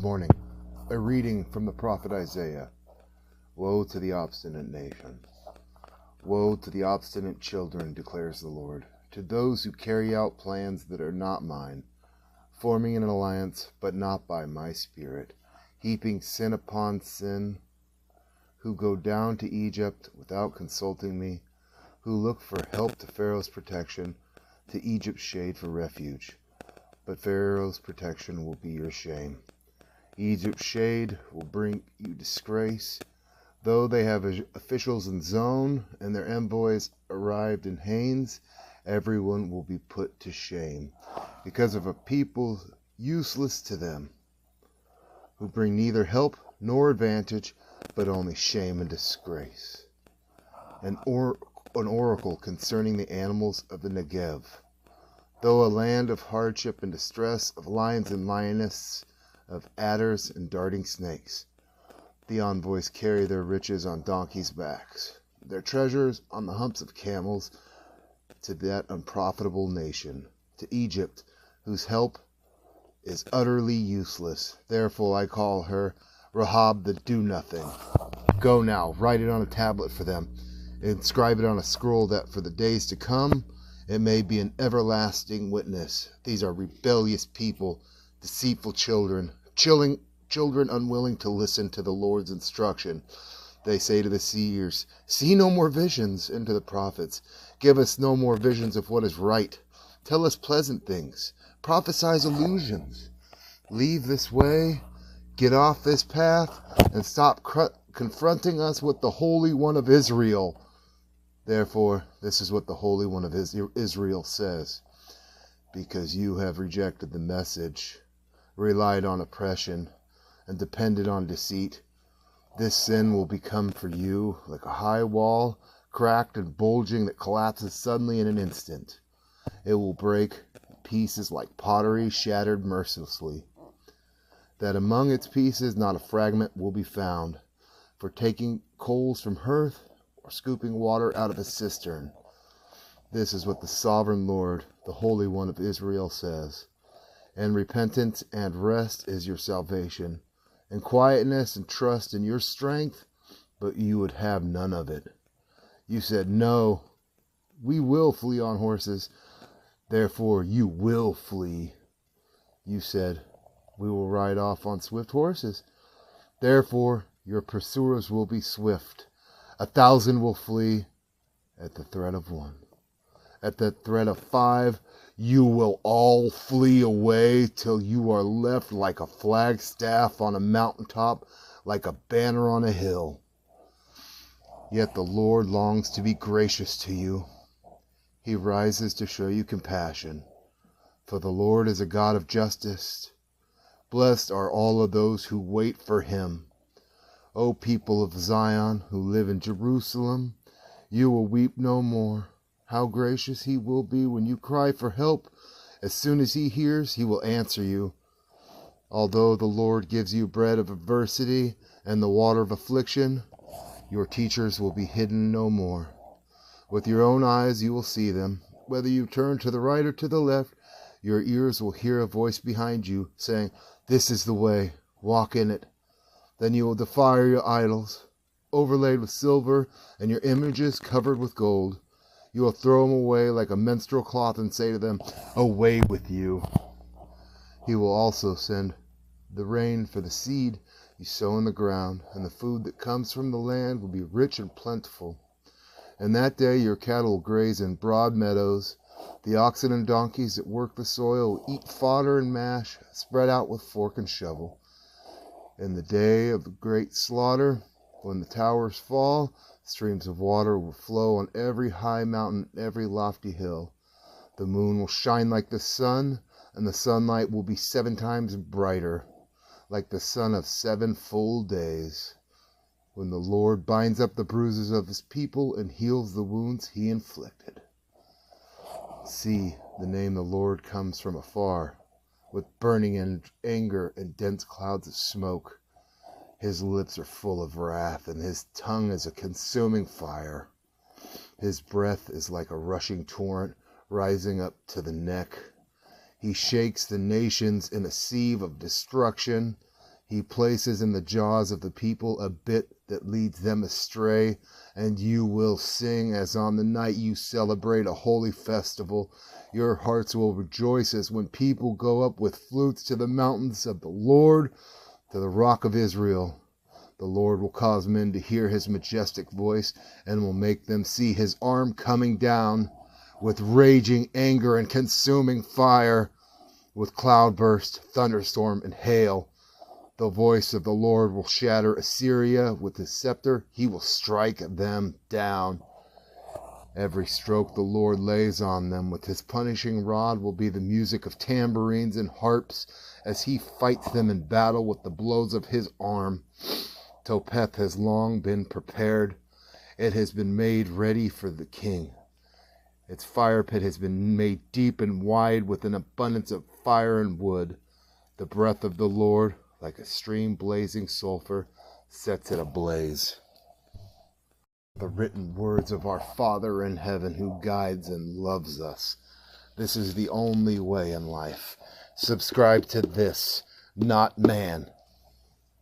Morning. A reading from the prophet Isaiah. Woe to the obstinate nation. Woe to the obstinate children, declares the Lord, to those who carry out plans that are not mine, forming an alliance, but not by my spirit, heaping sin upon sin, who go down to Egypt without consulting me, who look for help to Pharaoh's protection, to Egypt's shade for refuge. But Pharaoh's protection will be your shame. Egypt's shade will bring you disgrace. Though they have officials in Zone and their envoys arrived in Hanes, everyone will be put to shame because of a people useless to them, who bring neither help nor advantage, but only shame and disgrace. An oracle concerning the animals of the Negev. Though a land of hardship and distress, of lions and lionesses, of adders and darting snakes, the envoys carry their riches on donkeys' backs, their treasures on the humps of camels, to that unprofitable nation, to Egypt, whose help is utterly useless. Therefore I call her Rahab the do-nothing. Go now, write it on a tablet for them, inscribe it on a scroll, that for the days to come it may be an everlasting witness. These are rebellious people, deceitful children, children unwilling to listen to the Lord's instruction. They say to the seers, see no more visions, and to the prophets, give us no more visions of what is right. Tell us pleasant things, prophesy illusions. Leave this way, get off this path, and stop confronting us with the Holy One of Israel. Therefore, this is what the Holy One of Israel says. Because you have rejected the message, relied on oppression, and depended on deceit, this sin will become for you like a high wall, cracked and bulging, that collapses suddenly in an instant. It will break in pieces like pottery shattered mercilessly, that among its pieces not a fragment will be found, for taking coals from hearth or scooping water out of a cistern. This is what the sovereign Lord, the Holy One of Israel, says. And repentance and rest is your salvation, and quietness and trust in your strength, but you would have none of it. You said, no, we will flee on horses, therefore you will flee. You said, we will ride off on swift horses, therefore your pursuers will be swift. 1,000 will flee at the threat of one. At the threat of 5, you will all flee away till you are left like a flagstaff on a mountaintop, like a banner on a hill. Yet the Lord longs to be gracious to you. He rises to show you compassion. For the Lord is a God of justice. Blessed are all of those who wait for him. O people of Zion who live in Jerusalem, you will weep no more. How gracious he will be when you cry for help. As soon as he hears, he will answer you. Although the Lord gives you bread of adversity and the water of affliction, your teachers will be hidden no more. With your own eyes you will see them. Whether you turn to the right or to the left, your ears will hear a voice behind you saying, this is the way, walk in it. Then you will defile your idols, overlaid with silver, and your images covered with gold. You will throw them away like a menstrual cloth and say to them, away with you. He will also send the rain for the seed you sow in the ground, and the food that comes from the land will be rich and plentiful. And that day your cattle will graze in broad meadows. The oxen and donkeys that work the soil will eat fodder and mash, spread out with fork and shovel. In the day of the great slaughter, when the towers fall, streams of water will flow on every high mountain and every lofty hill. The moon will shine like the sun, and the sunlight will be 7 times brighter, like the sun of 7 full days, when the Lord binds up the bruises of his people and heals the wounds he inflicted. See, the name of the Lord comes from afar, with burning anger and dense clouds of smoke. His lips are full of wrath, and his tongue is a consuming fire. His breath is like a rushing torrent, rising up to the neck. He shakes the nations in a sieve of destruction. He places in the jaws of the people a bit that leads them astray, and you will sing as on the night you celebrate a holy festival. Your hearts will rejoice as when people go up with flutes to the mountains of the Lord, to the rock of Israel. The Lord will cause men to hear his majestic voice, and will make them see his arm coming down with raging anger and consuming fire, with cloudburst, thunderstorm, and hail. The voice of the Lord will shatter Assyria with his scepter. He will strike them down. Every stroke the Lord lays on them with his punishing rod will be the music of tambourines and harps as he fights them in battle with the blows of his arm. Topheth has long been prepared. It has been made ready for the king. Its fire pit has been made deep and wide with an abundance of fire and wood. The breath of the Lord, like a stream blazing sulfur, sets it ablaze. The written words of our Father in heaven who guides and loves us. This is the only way in life. Subscribe to this, not man.